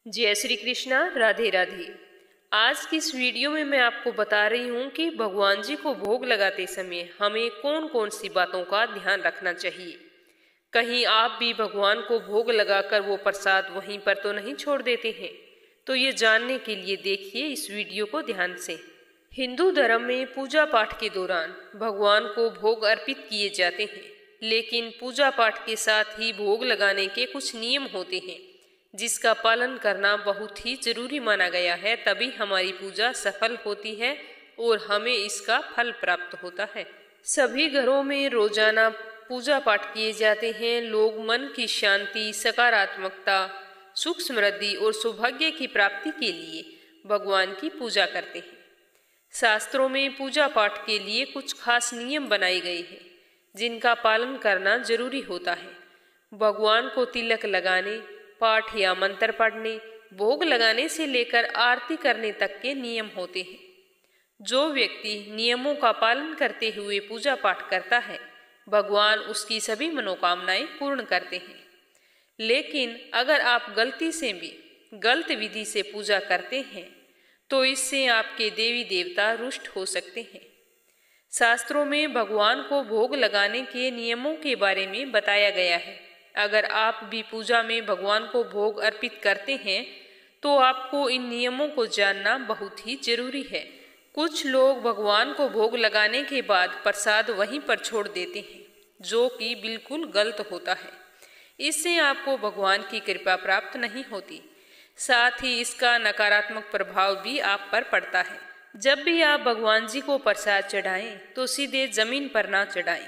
जय श्री कृष्णा, राधे राधे। आज की इस वीडियो में मैं आपको बता रही हूँ कि भगवान जी को भोग लगाते समय हमें कौन कौन सी बातों का ध्यान रखना चाहिए। कहीं आप भी भगवान को भोग लगाकर वो प्रसाद वहीं पर तो नहीं छोड़ देते हैं। तो ये जानने के लिए देखिए इस वीडियो को ध्यान से। हिंदू धर्म में पूजा पाठ के दौरान भगवान को भोग अर्पित किए जाते हैं, लेकिन पूजा पाठ के साथ ही भोग लगाने के कुछ नियम होते हैं जिसका पालन करना बहुत ही जरूरी माना गया है। तभी हमारी पूजा सफल होती है और हमें इसका फल प्राप्त होता है। सभी घरों में रोजाना पूजा पाठ किए जाते हैं। लोग मन की शांति, सकारात्मकता, सुख समृद्धि और सौभाग्य की प्राप्ति के लिए भगवान की पूजा करते हैं। शास्त्रों में पूजा पाठ के लिए कुछ खास नियम बनाए गए हैं जिनका पालन करना जरूरी होता है। भगवान को तिलक लगाने, पाठ या मंत्र पढ़ने, भोग लगाने से लेकर आरती करने तक के नियम होते हैं। जो व्यक्ति नियमों का पालन करते हुए पूजा पाठ करता है, भगवान उसकी सभी मनोकामनाएं पूर्ण करते हैं। लेकिन अगर आप गलती से भी गलत विधि से पूजा करते हैं तो इससे आपके देवी देवता रुष्ट हो सकते हैं। शास्त्रों में भगवान को भोग लगाने के नियमों के बारे में बताया गया है। अगर आप भी पूजा में भगवान को भोग अर्पित करते हैं तो आपको इन नियमों को जानना बहुत ही जरूरी है। कुछ लोग भगवान को भोग लगाने के बाद प्रसाद वहीं पर छोड़ देते हैं, जो कि बिल्कुल गलत होता है। इससे आपको भगवान की कृपा प्राप्त नहीं होती, साथ ही इसका नकारात्मक प्रभाव भी आप पर पड़ता है। जब भी आप भगवान जी को प्रसाद चढ़ाएं तो सीधे जमीन पर ना चढ़ाएं,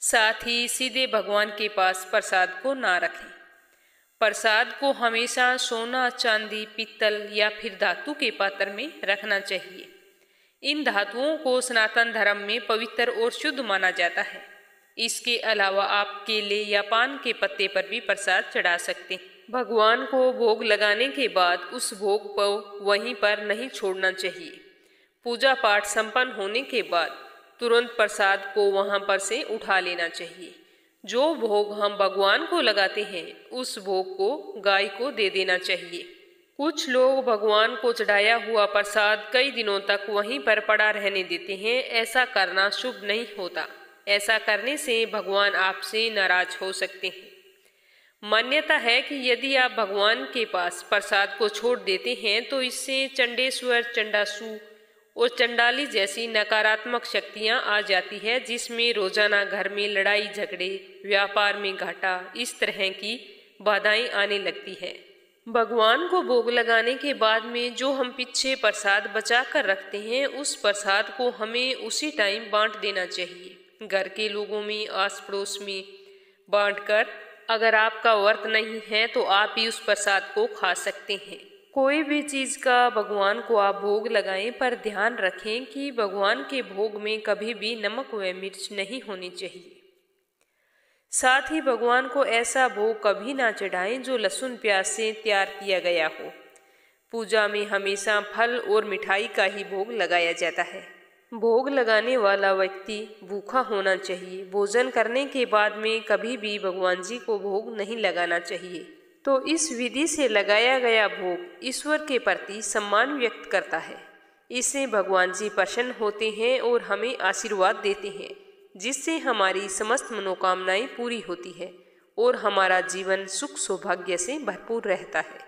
साथ ही सीधे भगवान के पास प्रसाद को ना रखें। प्रसाद को हमेशा सोना, चांदी, पीतल या फिर धातु के पात्र में रखना चाहिए। इन धातुओं को सनातन धर्म में पवित्र और शुद्ध माना जाता है। इसके अलावा आप केले या पान के पत्ते पर भी प्रसाद चढ़ा सकते हैं। भगवान को भोग लगाने के बाद उस भोग को वहीं पर नहीं छोड़ना चाहिए। पूजा पाठ संपन्न होने के बाद तुरंत प्रसाद को वहां पर से उठा लेना चाहिए। जो भोग हम भगवान को लगाते हैं उस भोग को गाय को दे देना चाहिए। कुछ लोग भगवान को चढ़ाया हुआ प्रसाद कई दिनों तक वहीं पर पड़ा रहने देते हैं। ऐसा करना शुभ नहीं होता। ऐसा करने से भगवान आपसे नाराज हो सकते हैं। मान्यता है कि यदि आप भगवान के पास प्रसाद को छोड़ देते हैं तो इससे चंडेश्वर, चंडासु और चंडाली जैसी नकारात्मक शक्तियां आ जाती है, जिसमें रोजाना घर में लड़ाई झगड़े, व्यापार में घाटा, इस तरह की बाधाएं आने लगती है। भगवान को भोग लगाने के बाद में जो हम पीछे प्रसाद बचा कर रखते हैं उस प्रसाद को हमें उसी टाइम बांट देना चाहिए। घर के लोगों में, आस पड़ोस में बांटकर, अगर आपका व्रत नहीं है तो आप ही उस प्रसाद को खा सकते हैं। कोई भी चीज का भगवान को आप भोग लगाएं, पर ध्यान रखें कि भगवान के भोग में कभी भी नमक व मिर्च नहीं होनी चाहिए। साथ ही भगवान को ऐसा भोग कभी ना चढ़ाएं जो लहसुन प्याज से तैयार किया गया हो। पूजा में हमेशा फल और मिठाई का ही भोग लगाया जाता है। भोग लगाने वाला व्यक्ति भूखा होना चाहिए। भोजन करने के बाद में कभी भी भगवान जी को भोग नहीं लगाना चाहिए। तो इस विधि से लगाया गया भोग ईश्वर के प्रति सम्मान व्यक्त करता है। इससे भगवान जी प्रसन्न होते हैं और हमें आशीर्वाद देते हैं, जिससे हमारी समस्त मनोकामनाएं पूरी होती है और हमारा जीवन सुख सौभाग्य से भरपूर रहता है।